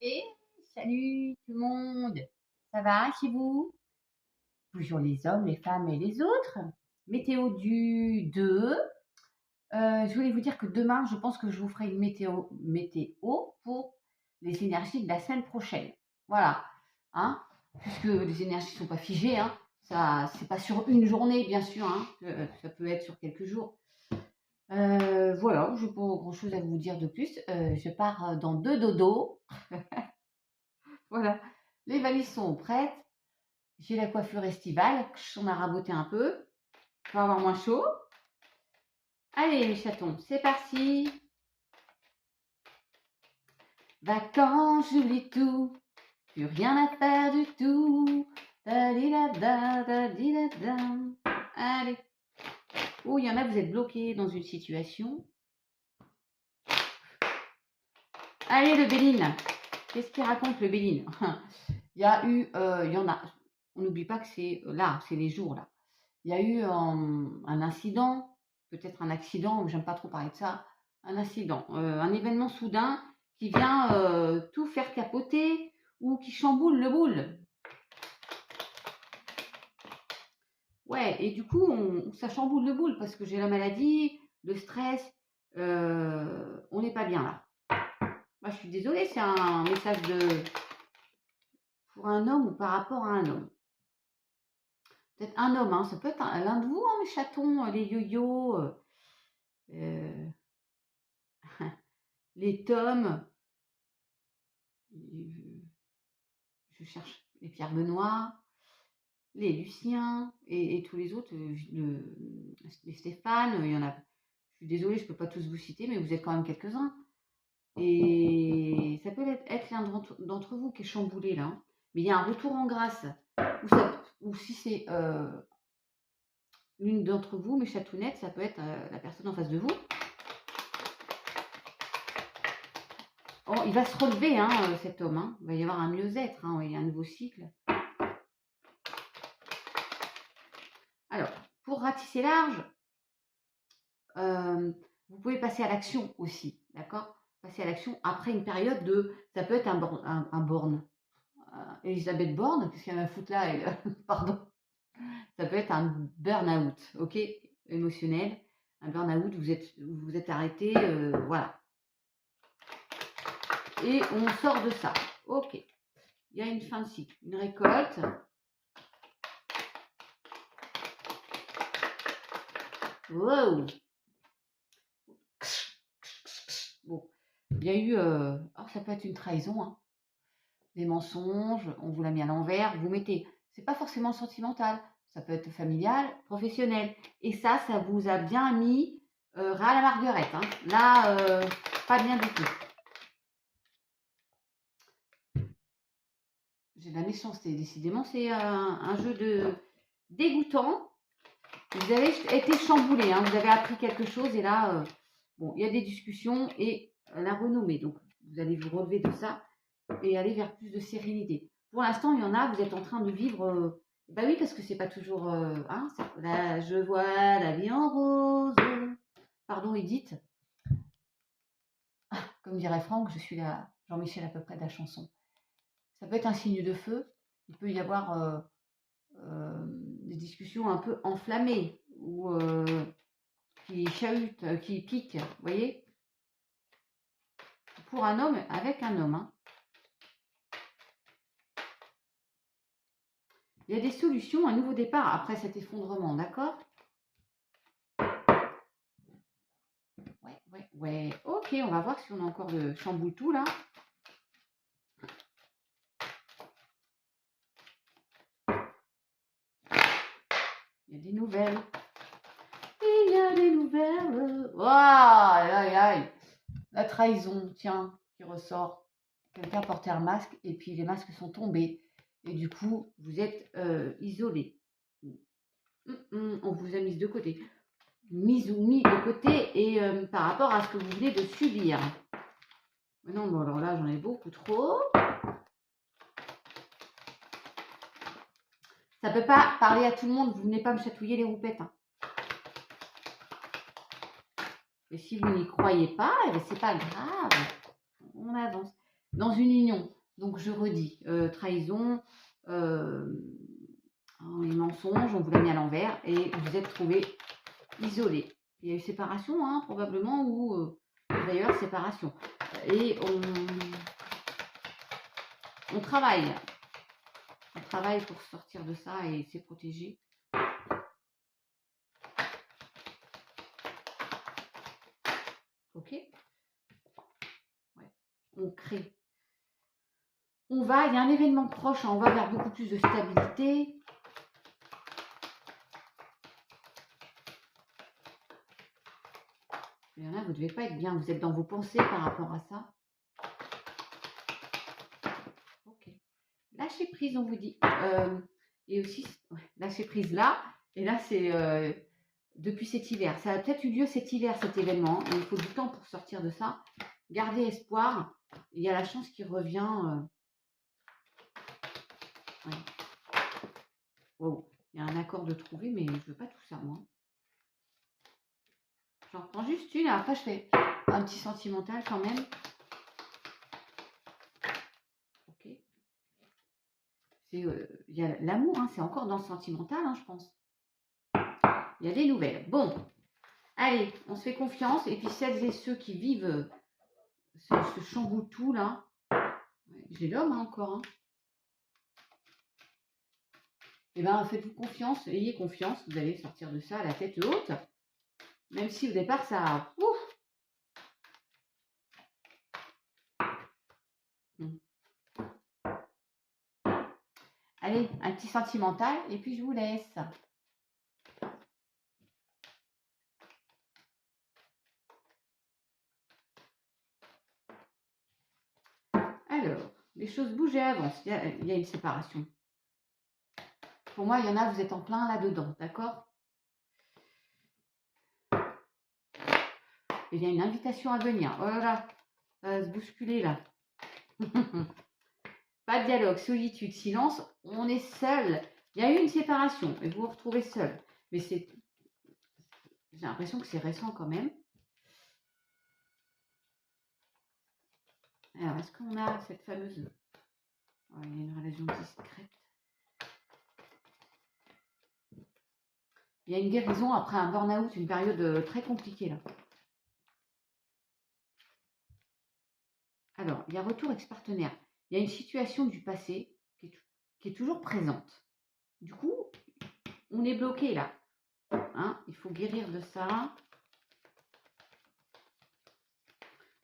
Et salut tout le monde, ça va chez vous? Toujours les hommes, les femmes et les autres. Météo du 2. Je voulais vous dire que demain, je pense que je vous ferai une météo pour les énergies de la semaine prochaine. Voilà, hein, puisque les énergies ne sont pas figées, hein. Ça, c'est pas sur une journée, bien sûr, hein, ça peut être sur quelques jours. Voilà, je n'ai pas grand-chose à vous dire de plus. Je pars dans 2 dodos. Voilà, les valises sont prêtes. J'ai la coiffure estivale, j'en ai raboté un peu pour avoir moins chaud. Allez mes chatons, c'est parti. Vacances, j'oublie tout, plus rien à faire du tout. Da-di-da-da, da-di-da-da. Allez. Oh, il y en a, vous êtes bloqués dans une situation. Allez le Béline. Qu'est-ce qu'il raconte le Béline? Il y a eu, il y en a, on n'oublie pas que c'est là, c'est les jours là. Il y a eu un incident, peut-être un accident, mais j'aime pas trop parler de ça, un incident, un événement soudain qui vient tout faire capoter ou qui chamboule le boule. Ouais, et du coup, ça chamboule le boule parce que j'ai la maladie, le stress, on n'est pas bien là. Moi, je suis désolée, c'est un message pour un homme ou par rapport à un homme. Peut-être un homme, hein, ça peut être l'un de vous, hein, mes chatons, les yo-yo, euh, les tomes, je cherche les Pierre Benoît, les Lucien et tous les autres, les Stéphane, il y en a. Je suis désolée, je ne peux pas tous vous citer, mais vous êtes quand même quelques-uns. Et ça peut être l'un d'entre vous qui est chamboulé là, hein. Mais il y a un retour en grâce. Ou si c'est l'une d'entre vous, mes chatounettes, ça peut être la personne en face de vous. Oh, il va se relever, hein, cet homme, hein. Il va y avoir un mieux-être, hein, il y a un nouveau cycle. Alors, pour ratisser large, vous pouvez passer à l'action aussi, d'accord? Passer à l'action après une période de... Ça peut être un borne. Elisabeth Borne, qu'est-ce qu'elle va foutre là, elle pardon. Ça peut être un burn-out, ok? Émotionnel. Un burn-out, vous êtes arrêté, voilà. Et on sort de ça. Ok. Il y a une fin de cycle, une récolte. Wow. Bon. Il y a eu... alors ça peut être une trahison, hein. Des mensonges, on vous l'a mis à l'envers, vous mettez. C'est pas forcément sentimental, ça peut être familial, professionnel. Et ça vous a bien mis ras à la marguerite, hein. Là, pas bien du tout. J'ai de la méchanceté, décidément, c'est un jeu de dégoûtant. Vous avez été chamboulé, hein. Vous avez appris quelque chose et là, bon, il y a des discussions et la renommée. Donc, vous allez vous relever de ça et aller vers plus de sérénité. Pour l'instant, il y en a, vous êtes en train de vivre. Bah oui, parce que c'est pas toujours. Hein, là, je vois la vie en rose. Pardon, Edith. Comme dirait Franck, je suis la Jean-Michel à peu près de la chanson. Ça peut être un signe de feu. Il peut y avoir des discussions un peu enflammées ou qui chahutent, qui piquent. Vous voyez? Pour un homme, avec un homme, hein. Il y a des solutions, un nouveau départ après cet effondrement, d'accord? Ouais. Ok, on va voir si on a encore de chamboule tout là. Il y a des nouvelles. Il y a des nouvelles. Oh, aïe. La trahison, tiens, qui ressort. Quelqu'un portait un masque et puis les masques sont tombés. Et du coup, vous êtes isolé. On vous a mis de côté. Mis de côté et par rapport à ce que vous venez de subir. Mais non, bon, alors là, j'en ai beaucoup trop. Ça peut pas parler à tout le monde. Vous venez pas me chatouiller les roupettes, hein. Et si vous n'y croyez pas, eh bien, c'est pas grave. On avance. dans une union. Donc je redis, trahison, les mensonges, on vous l'a mis à l'envers et vous êtes trouvés isolés. Il y a eu séparation, hein, probablement, ou d'ailleurs séparation. Et on travaille. On travaille pour sortir de ça et se protéger. Ok? Ouais. On crée. Il y a un événement proche, on va vers beaucoup plus de stabilité. Il y en a, vous ne devez pas être bien, vous êtes dans vos pensées par rapport à ça. Ok. Lâcher prise, on vous dit. Et aussi, lâcher prise là, et là c'est depuis cet hiver. Ça a peut-être eu lieu cet hiver, cet événement. Il faut du temps pour sortir de ça. Gardez espoir. Il y a la chance qui revient. Ouais. Wow. Il y a un accord de trouver, mais je ne veux pas tout ça, moi. J'en prends juste une, après je fais un petit sentimental quand même. Ok. Il y a l'amour, hein, c'est encore dans le sentimental, hein, je pense. Il y a des nouvelles. Bon, allez, on se fait confiance. Et puis celles et ceux qui vivent ce chamboule-tout là, j'ai l'homme hein, encore. Hein. Eh bien, faites-vous confiance, ayez confiance, vous allez sortir de ça à la tête haute. Même si au départ, ça... Ouf. Allez, un petit sentimental et puis je vous laisse. Alors, les choses bougent et avancent. Il y a une séparation. Pour moi, il y en a, vous êtes en plein là-dedans, d'accord? Il y a une invitation à venir. Oh là là, ça va se bousculer là. Pas de dialogue, solitude, silence. On est seul. Il y a eu une séparation et vous vous retrouvez seul. Mais c'est... J'ai l'impression que c'est récent quand même. Alors, est-ce qu'on a cette fameuse... Oh, il y a une relation discrète. Il y a une guérison après un burn-out, une période très compliquée là. Alors, il y a retour ex-partenaire. Il y a une situation du passé qui est toujours présente. Du coup, on est bloqué là. Hein, il faut guérir de ça.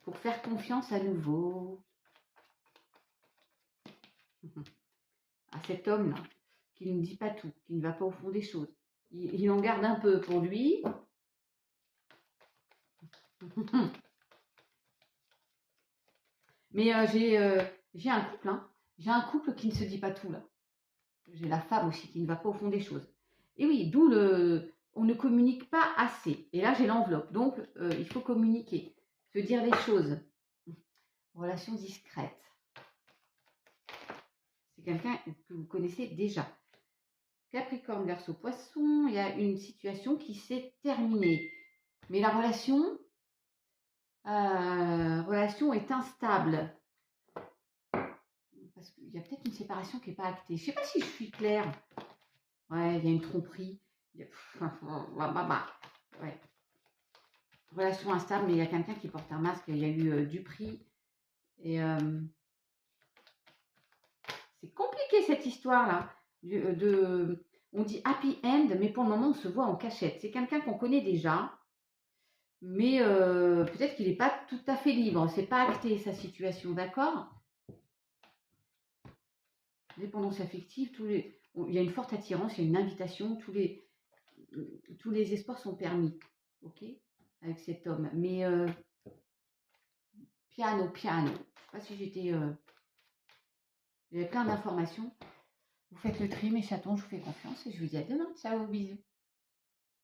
Pour faire confiance à nouveau à cet homme-là, qui ne dit pas tout, qui ne va pas au fond des choses. Il en garde un peu pour lui. Mais j'ai un couple, hein. J'ai un couple qui ne se dit pas tout là. J'ai la femme aussi qui ne va pas au fond des choses. Et oui, d'où on ne communique pas assez. Et là, j'ai l'enveloppe. Donc, il faut communiquer, se dire les choses. Relation discrète. C'est quelqu'un que vous connaissez déjà. Capricorne, Verseau, Poisson, il y a une situation qui s'est terminée. Mais la relation est instable. Parce qu'il y a peut-être une séparation qui n'est pas actée. Je ne sais pas si je suis claire. Ouais, il y a une tromperie. Ouais. Relation instable, mais il y a quelqu'un qui porte un masque. Il y a eu du prix. Et c'est compliqué cette histoire-là. On dit happy end, mais pour le moment, on se voit en cachette. C'est quelqu'un qu'on connaît déjà, mais peut-être qu'il n'est pas tout à fait libre. C'est pas acté sa situation, d'accord? Dépendance affective, il y a une forte attirance, il y a une invitation, tous les espoirs sont permis, ok? Avec cet homme. Mais piano. Je ne sais pas si j'étais... il y avait plein d'informations. Vous faites le tri, mes chatons, je vous fais confiance et je vous dis à demain. Ciao, bisous.